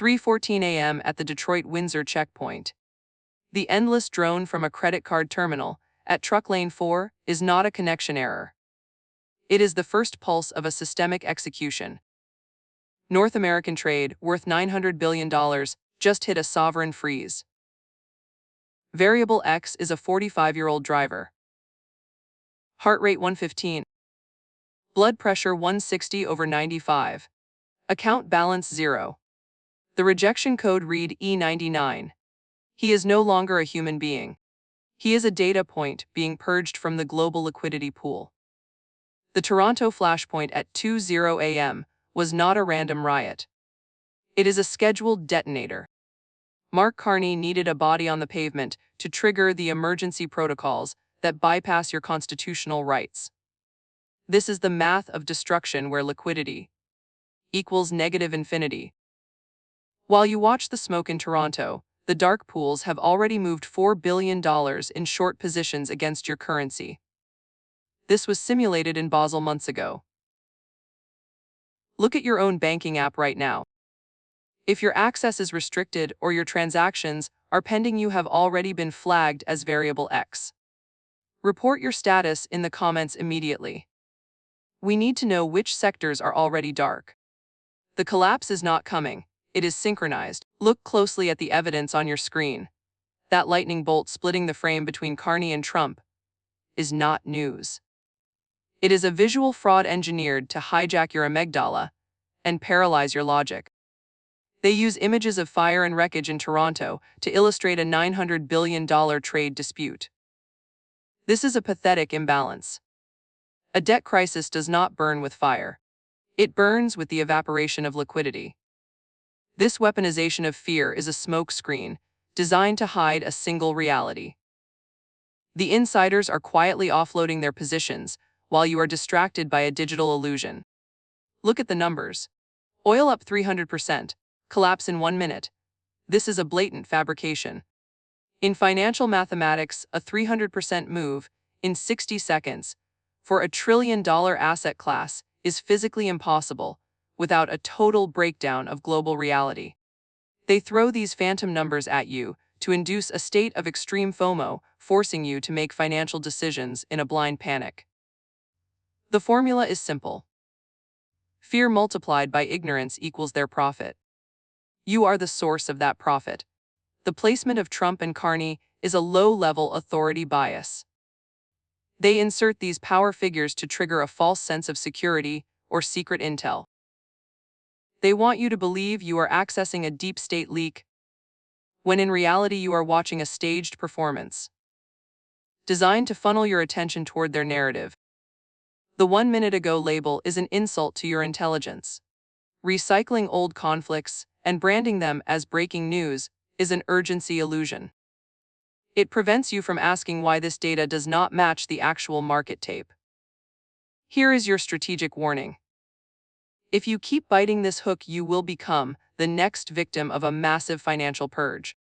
3:14 a.m. at the Detroit-Windsor checkpoint. The endless drone from a credit card terminal at truck lane 4 is not a connection error. It is the first pulse of a systemic execution. North American trade, worth $900 billion, just hit a sovereign freeze. Variable X is a 45-year-old driver. Heart rate 115. Blood pressure 160/95. Account balance 0. The rejection code read E99. He is no longer a human being. He is a data point being purged from the global liquidity pool. The Toronto Flashpoint at 2:00 a.m. was not a random riot. It is a scheduled detonator. Mark Carney needed a body on the pavement to trigger the emergency protocols that bypass your constitutional rights. This is the math of destruction where liquidity equals negative infinity. While you watch the smoke in Toronto, the dark pools have already moved $4 billion in short positions against your currency. This was simulated in Basel months ago. Look at your own banking app right now. If your access is restricted or your transactions are pending, you have already been flagged as variable X. Report your status in the comments immediately. We need to know which sectors are already dark. The collapse is not coming, it is synchronized. Look closely at the evidence on your screen. That lightning bolt splitting the frame between Carney and Trump is not news. It is a visual fraud engineered to hijack your amygdala and paralyze your logic. They use images of fire and wreckage in Toronto to illustrate a $900 billion trade dispute. This is a pathetic imbalance. A debt crisis does not burn with fire. It burns with the evaporation of liquidity. This weaponization of fear is a smoke screen designed to hide a single reality. The insiders are quietly offloading their positions while you are distracted by a digital illusion. Look at the numbers. Oil up 300%, collapse in 1 minute. This is a blatant fabrication. In financial mathematics, a 300% move in 60 seconds for a $1 trillion asset class is physically impossible without a total breakdown of global reality. They throw these phantom numbers at you to induce a state of extreme FOMO, forcing you to make financial decisions in a blind panic. The formula is simple. Fear multiplied by ignorance equals their profit. You are the source of that profit. The placement of Trump and Carney is a low-level authority bias. They insert these power figures to trigger a false sense of security or secret intel. They want you to believe you are accessing a deep state leak, when in reality you are watching a staged performance designed to funnel your attention toward their narrative. The 1 minute ago label is an insult to your intelligence. Recycling old conflicts and branding them as breaking news is an urgency illusion. It prevents you from asking why this data does not match the actual market tape. Here is your strategic warning. If you keep biting this hook, you will become the next victim of a massive financial purge.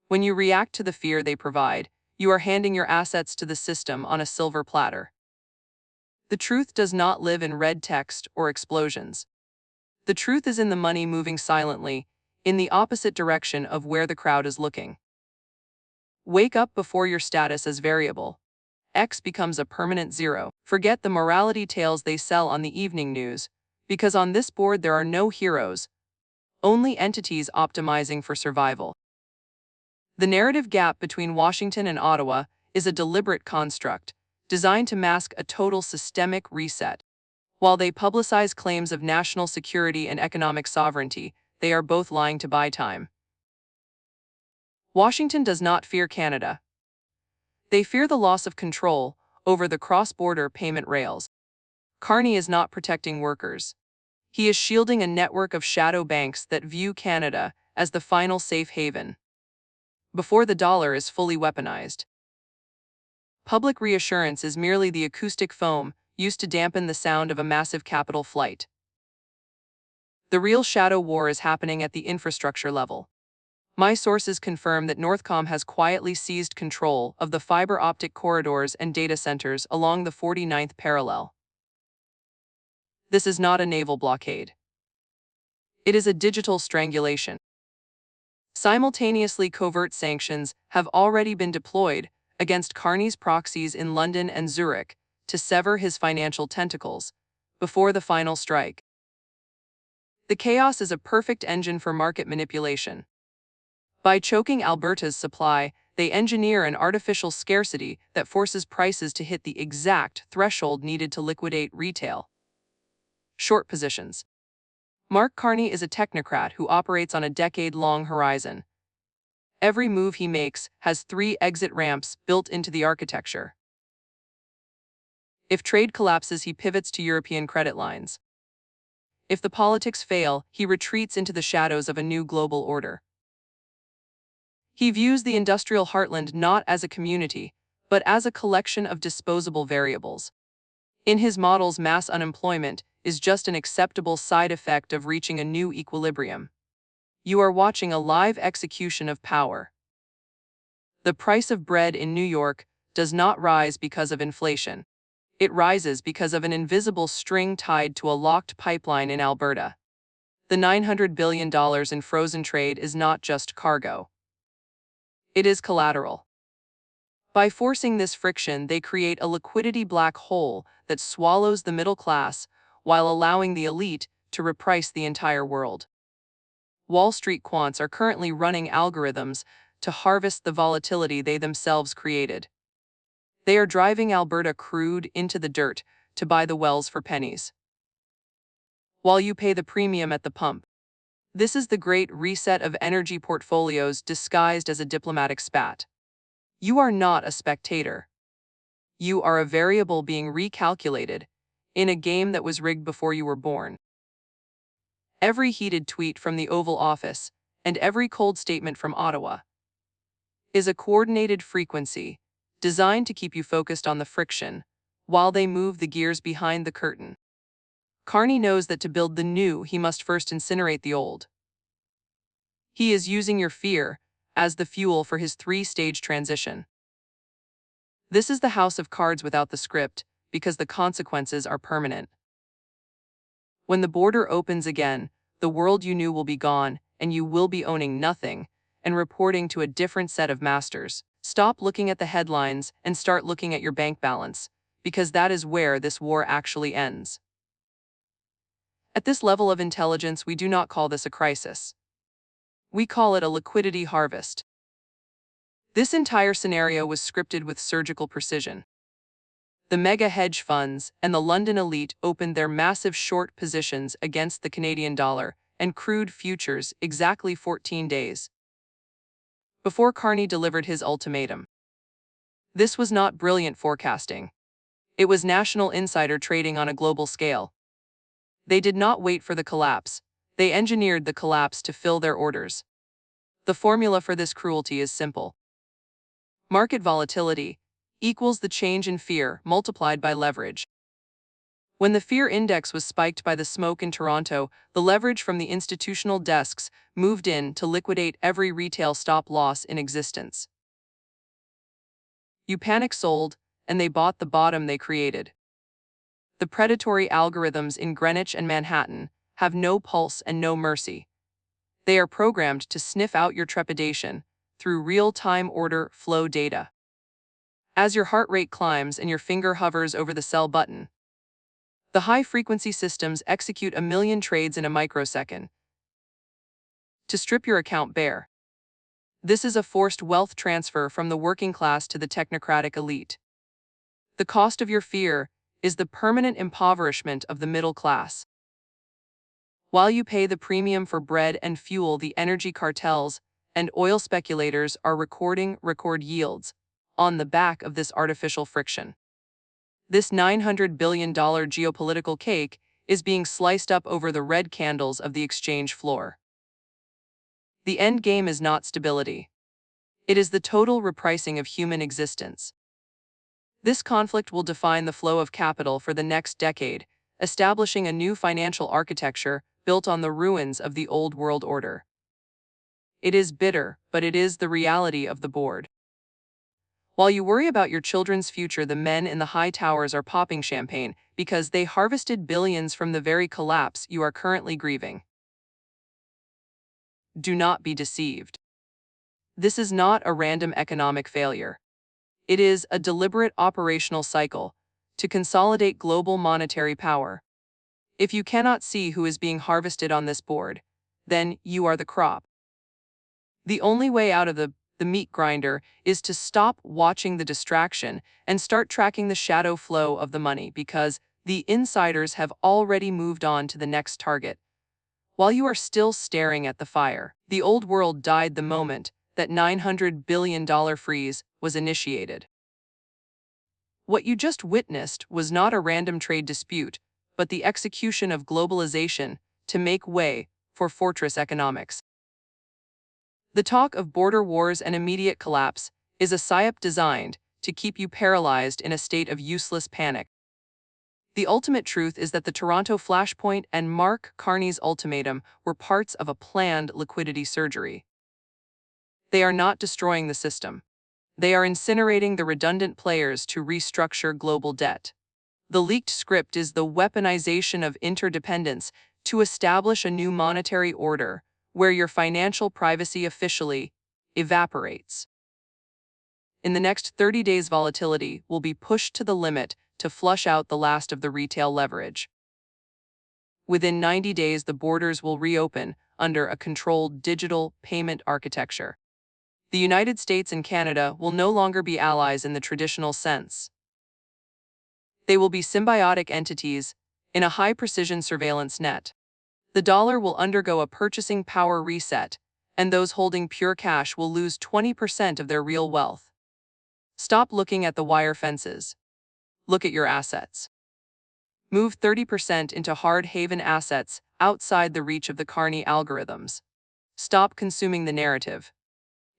When you react to the fear they provide, you are handing your assets to the system on a silver platter. The truth does not live in red text or explosions. The truth is in the money moving silently, in the opposite direction of where the crowd is looking. Wake up before your status as variable X becomes a permanent 0. Forget the morality tales they sell on the evening news, because on this board there are no heroes, only entities optimizing for survival. The narrative gap between Washington and Ottawa is a deliberate construct, designed to mask a total systemic reset. While they publicize claims of national security and economic sovereignty, they are both lying to buy time. Washington does not fear Canada. They fear the loss of control over the cross-border payment rails. Carney is not protecting workers. He is shielding a network of shadow banks that view Canada as the final safe haven before the dollar is fully weaponized. Public reassurance is merely the acoustic foam used to dampen the sound of a massive capital flight. The real shadow war is happening at the infrastructure level. My sources confirm that Northcom has quietly seized control of the fiber optic corridors and data centers along the 49th parallel. This is not a naval blockade. It is a digital strangulation. Simultaneously, covert sanctions have already been deployed against Carney's proxies in London and Zurich to sever his financial tentacles before the final strike. The chaos is a perfect engine for market manipulation. By choking Alberta's supply, they engineer an artificial scarcity that forces prices to hit the exact threshold needed to liquidate retail. Short positions. Mark Carney is a technocrat who operates on a decade-long horizon. Every move he makes has 3 exit ramps built into the architecture. If trade collapses, he pivots to European credit lines. If the politics fail, he retreats into the shadows of a new global order. He views the industrial heartland not as a community, but as a collection of disposable variables. In his models, mass unemployment is just an acceptable side effect of reaching a new equilibrium. You are watching a live execution of power. The price of bread in New York does not rise because of inflation. It rises because of an invisible string tied to a locked pipeline in Alberta. The $900 billion in frozen trade is not just cargo. It is collateral. By forcing this friction, they create a liquidity black hole that swallows the middle class while allowing the elite to reprice the entire world. Wall Street quants are currently running algorithms to harvest the volatility they themselves created. They are driving Alberta crude into the dirt to buy the wells for pennies, while you pay the premium at the pump. This is the great reset of energy portfolios disguised as a diplomatic spat. You are not a spectator. You are a variable being recalculated in a game that was rigged before you were born. Every heated tweet from the Oval Office and every cold statement from Ottawa is a coordinated frequency designed to keep you focused on the friction while they move the gears behind the curtain. Carney knows that to build the new, he must first incinerate the old. He is using your fear as the fuel for his 3-stage transition. This is the house of cards without the script, because the consequences are permanent. When the border opens again, the world you knew will be gone, and you will be owning nothing and reporting to a different set of masters. Stop looking at the headlines and start looking at your bank balance, because that is where this war actually ends. At this level of intelligence, we do not call this a crisis. We call it a liquidity harvest. This entire scenario was scripted with surgical precision. The mega hedge funds and the London elite opened their massive short positions against the Canadian dollar and crude futures exactly 14 days before Carney delivered his ultimatum. This was not brilliant forecasting. It was national insider trading on a global scale. They did not wait for the collapse. They engineered the collapse to fill their orders. The formula for this cruelty is simple. Market volatility equals the change in fear multiplied by leverage. When the fear index was spiked by the smoke in Toronto, the leverage from the institutional desks moved in to liquidate every retail stop loss in existence. You panic sold, and they bought the bottom they created. The predatory algorithms in Greenwich and Manhattan have no pulse and no mercy. They are programmed to sniff out your trepidation through real-time order flow data. As your heart rate climbs and your finger hovers over the sell button, the high-frequency systems execute 1 million trades in a microsecond to strip your account bare. This is a forced wealth transfer from the working class to the technocratic elite. The cost of your fear is the permanent impoverishment of the middle class. While you pay the premium for bread and fuel, the energy cartels and oil speculators are recording record yields on the back of this artificial friction. This $900 billion geopolitical cake is being sliced up over the red candles of the exchange floor. The end game is not stability. It is the total repricing of human existence. This conflict will define the flow of capital for the next decade, establishing a new financial architecture built on the ruins of the old world order. It is bitter, but it is the reality of the board. While you worry about your children's future, the men in the high towers are popping champagne because they harvested billions from the very collapse you are currently grieving. Do not be deceived. This is not a random economic failure. It is a deliberate operational cycle to consolidate global monetary power. If you cannot see who is being harvested on this board, then you are the crop. The only way out of the meat grinder is to stop watching the distraction and start tracking the shadow flow of the money, because the insiders have already moved on to the next target. While you are still staring at the fire, the old world died the moment that $900 billion freeze was initiated. What you just witnessed was not a random trade dispute, but the execution of globalization to make way for fortress economics. The talk of border wars and immediate collapse is a psyop designed to keep you paralyzed in a state of useless panic. The ultimate truth is that the Toronto Flashpoint and Mark Carney's ultimatum were parts of a planned liquidity surgery. They are not destroying the system. They are incinerating the redundant players to restructure global debt. The leaked script is the weaponization of interdependence to establish a new monetary order where your financial privacy officially evaporates. In the next 30 days, volatility will be pushed to the limit to flush out the last of the retail leverage. Within 90 days, the borders will reopen under a controlled digital payment architecture. The United States and Canada will no longer be allies in the traditional sense. They will be symbiotic entities in a high-precision surveillance net. The dollar will undergo a purchasing power reset, and those holding pure cash will lose 20% of their real wealth. Stop looking at the wire fences. Look at your assets. Move 30% into hard haven assets outside the reach of the Carney algorithms. Stop consuming the narrative.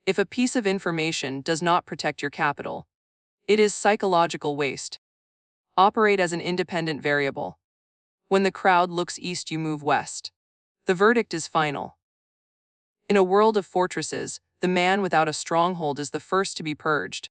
If a piece of information does not protect your capital, it is psychological waste. Operate as an independent variable. When the crowd looks east, you move west. The verdict is final. In a world of fortresses, the man without a stronghold is the first to be purged.